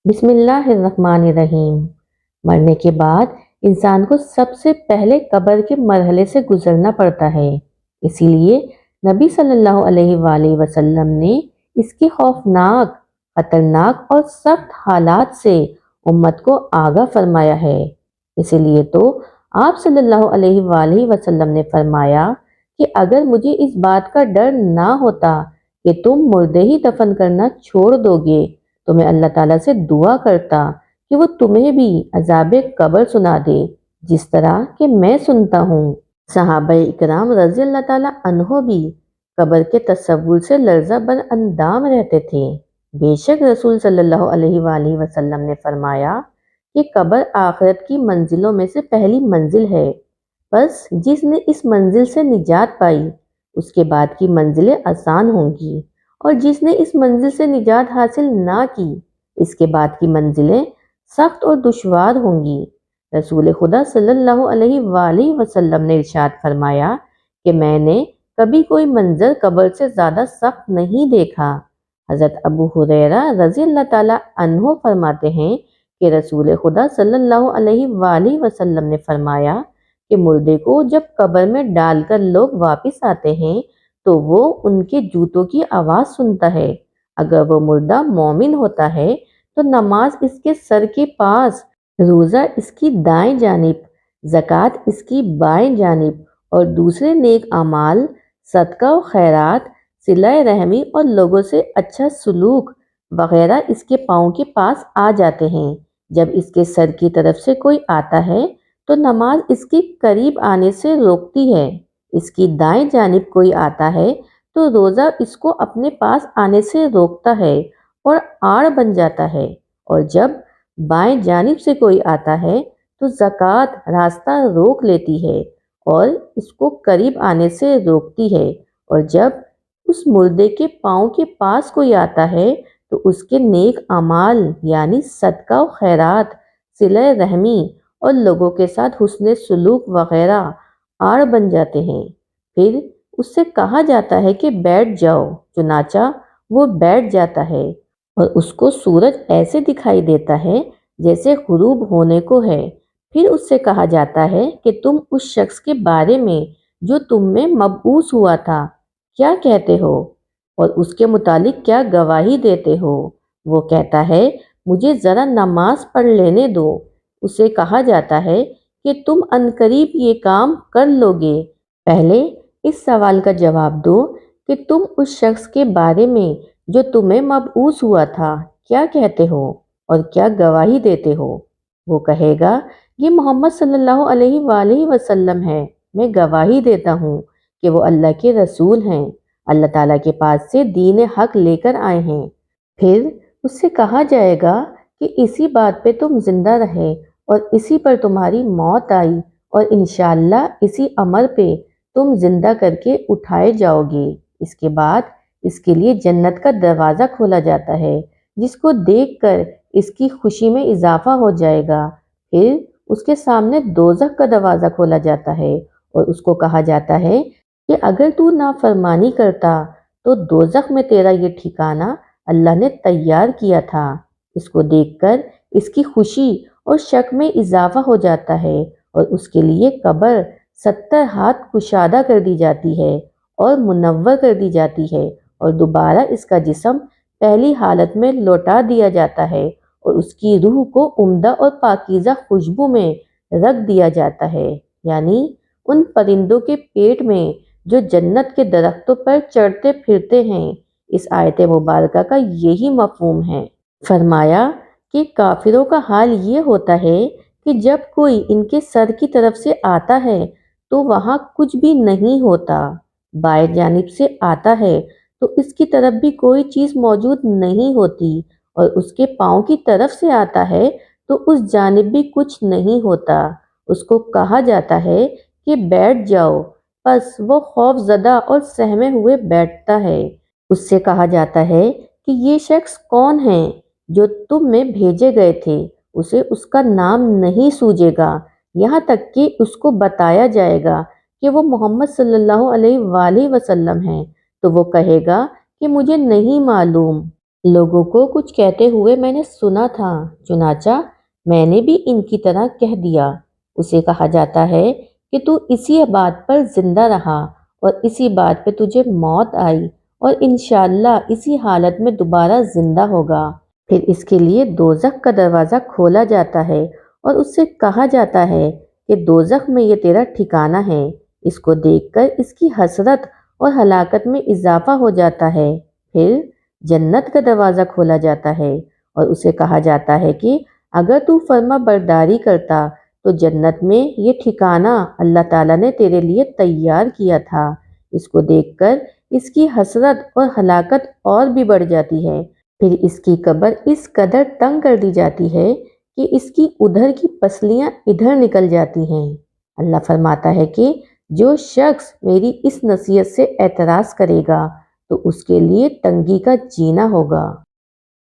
بسم اللہ الرحمن الرحیم۔ مرنے کے بعد انسان کو سب سے پہلے قبر کے مرحلے سے گزرنا پڑتا ہے، اسی لیے نبی صلی اللہ علیہ وآلہ وسلم نے اس کی خوفناک، خطرناک اور سخت حالات سے امت کو آگاہ فرمایا ہے۔ اسی لیے تو آپ صلی اللہ علیہ وآلہ وسلم نے فرمایا کہ اگر مجھے اس بات کا ڈر نہ ہوتا کہ تم مردے ہی دفن کرنا چھوڑ دو گے تو میں اللہ تعالیٰ سے دعا کرتا کہ وہ تمہیں بھی عذاب قبر سنا دے جس طرح کہ میں سنتا ہوں۔ صحابہ اکرام رضی اللہ تعالیٰ عنہ بھی قبر کے تصور سے لرزہ بر اندام رہتے تھے۔ بے شک رسول صلی اللہ علیہ وآلہ وسلم نے فرمایا کہ قبر آخرت کی منزلوں میں سے پہلی منزل ہے، بس جس نے اس منزل سے نجات پائی اس کے بعد کی منزلیں آسان ہوں گی، اور جس نے اس منزل سے نجات حاصل نہ کی اس کے بعد کی منزلیں سخت اور دشوار ہوں گی۔ رسول خدا صلی اللہ علیہ وآلہ وسلم نے ارشاد فرمایا کہ میں نے کبھی کوئی منظر قبر سے زیادہ سخت نہیں دیکھا۔ حضرت ابو ہریرہ رضی اللہ تعالیٰ عنہ فرماتے ہیں کہ رسول خدا صلی اللہ علیہ وآلہ وسلم نے فرمایا کہ مردے کو جب قبر میں ڈال کر لوگ واپس آتے ہیں تو وہ ان کے جوتوں کی آواز سنتا ہے۔ اگر وہ مردہ مومن ہوتا ہے تو نماز اس کے سر کے پاس، روزہ اس کی دائیں جانب، زکوٰۃ اس کی بائیں جانب، اور دوسرے نیک اعمال، صدقہ و خیرات، صلہ رحمی اور لوگوں سے اچھا سلوک وغیرہ اس کے پاؤں کے پاس آ جاتے ہیں۔ جب اس کے سر کی طرف سے کوئی آتا ہے تو نماز اس کے قریب آنے سے روکتی ہے، اس کی دائیں جانب کوئی آتا ہے تو روزہ اس کو اپنے پاس آنے سے روکتا ہے اور آڑ بن جاتا ہے، اور جب بائیں جانب سے کوئی آتا ہے تو زکوٰۃ راستہ روک لیتی ہے اور اس کو قریب آنے سے روکتی ہے، اور جب اس مردے کے پاؤں کے پاس کوئی آتا ہے تو اس کے نیک اعمال یعنی صدقہ و خیرات، صلہ رحمی اور لوگوں کے ساتھ حسن سلوک وغیرہ آڑ بن جاتے ہیں۔ پھر اس سے کہا جاتا ہے کہ بیٹھ جاؤ، چنانچہ وہ بیٹھ جاتا ہے اور اس کو سورج ایسے دکھائی دیتا ہے جیسے غروب ہونے کو ہے۔ پھر اس سے کہا جاتا ہے کہ تم اس شخص کے بارے میں جو تم میں مبعوث ہوا تھا کیا کہتے ہو اور اس کے متعلق کیا گواہی دیتے ہو؟ وہ کہتا ہے مجھے ذرا نماز پڑھ لینے دو۔ اسے کہا جاتا ہے کہ تم عنقریب یہ کام کر لو گے۔ پہلے اس سوال کا جواب دو کہ تم اس شخص کے بارے میں جو تمہیں مبعوث ہوا تھا کیا کہتے ہو اور کیا گواہی دیتے ہو؟ وہ کہے گا یہ محمد صلی اللہ علیہ وآلہ وسلم ہے، میں گواہی دیتا ہوں کہ وہ اللہ کے رسول ہیں، اللہ تعالیٰ کے پاس سے دین حق لے کر آئے ہیں۔ پھر اس سے کہا جائے گا کہ اسی بات پہ تم زندہ رہے اور اسی پر تمہاری موت آئی، اور انشاءاللہ اسی عمل پہ تم زندہ کر کے اٹھائے جاؤ گے۔ اس کے بعد اس کے لیے جنت کا دروازہ کھولا جاتا ہے جس کو دیکھ کر اس کی خوشی میں اضافہ ہو جائے گا۔ پھر اس کے سامنے دوزخ کا دروازہ کھولا جاتا ہے اور اس کو کہا جاتا ہے کہ اگر تو نافرمانی کرتا تو دوزخ میں تیرا یہ ٹھکانہ اللہ نے تیار کیا تھا۔ اس کو دیکھ کر اس کی خوشی اور شک میں اضافہ ہو جاتا ہے اور اس کے لیے قبر 70 ہاتھ کشادہ کر دی جاتی ہے اور منور کر دی جاتی ہے، اور دوبارہ اس کا جسم پہلی حالت میں لوٹا دیا جاتا ہے اور اس کی روح کو عمدہ اور پاکیزہ خوشبو میں رکھ دیا جاتا ہے، یعنی ان پرندوں کے پیٹ میں جو جنت کے درختوں پر چڑھتے پھرتے ہیں۔ اس آیت مبارکہ کا یہی مفہوم ہے۔ فرمایا کہ کافروں کا حال یہ ہوتا ہے کہ جب کوئی ان کے سر کی طرف سے آتا ہے تو وہاں کچھ بھی نہیں ہوتا، بائیں جانب سے آتا ہے تو اس کی طرف بھی کوئی چیز موجود نہیں ہوتی، اور اس کے پاؤں کی طرف سے آتا ہے تو اس جانب بھی کچھ نہیں ہوتا۔ اس کو کہا جاتا ہے کہ بیٹھ جاؤ، بس وہ خوف زدہ اور سہمے ہوئے بیٹھتا ہے۔ اس سے کہا جاتا ہے کہ یہ شخص کون ہے جو تم میں بھیجے گئے تھے؟ اسے اس کا نام نہیں سوجے گا، یہاں تک کہ اس کو بتایا جائے گا کہ وہ محمد صلی اللہ علیہ وآلہ وسلم ہیں، تو وہ کہے گا کہ مجھے نہیں معلوم۔ لوگوں کو کچھ کہتے ہوئے میں نے سنا تھا، چنانچہ میں نے بھی ان کی طرح کہہ دیا۔ اسے کہا جاتا ہے کہ تو اسی بات پر زندہ رہا اور اسی بات پہ تجھے موت آئی اور انشاءاللہ اسی حالت میں دوبارہ زندہ ہوگا۔ پھر اس کے لیے دوزخ کا دروازہ کھولا جاتا ہے اور اس سے کہا جاتا ہے کہ دوزخ میں یہ تیرا ٹھکانہ ہے۔ اس کو دیکھ کر اس کی حسرت اور ہلاکت میں اضافہ ہو جاتا ہے۔ پھر جنت کا دروازہ کھولا جاتا ہے اور اسے کہا جاتا ہے کہ اگر تو فرما برداری کرتا تو جنت میں یہ ٹھکانہ اللہ تعالیٰ نے تیرے لیے تیار کیا تھا۔ اس کو دیکھ کر اس کی حسرت اور ہلاکت اور بھی بڑھ جاتی ہے۔ پھر اس کی قبر اس قدر تنگ کر دی جاتی ہے کہ اس کی ادھر کی پسلیاں ادھر نکل جاتی ہیں۔ اللہ فرماتا ہے کہ جو شخص میری اس نصیحت سے اعتراض کرے گا تو اس کے لیے تنگی کا جینا ہوگا۔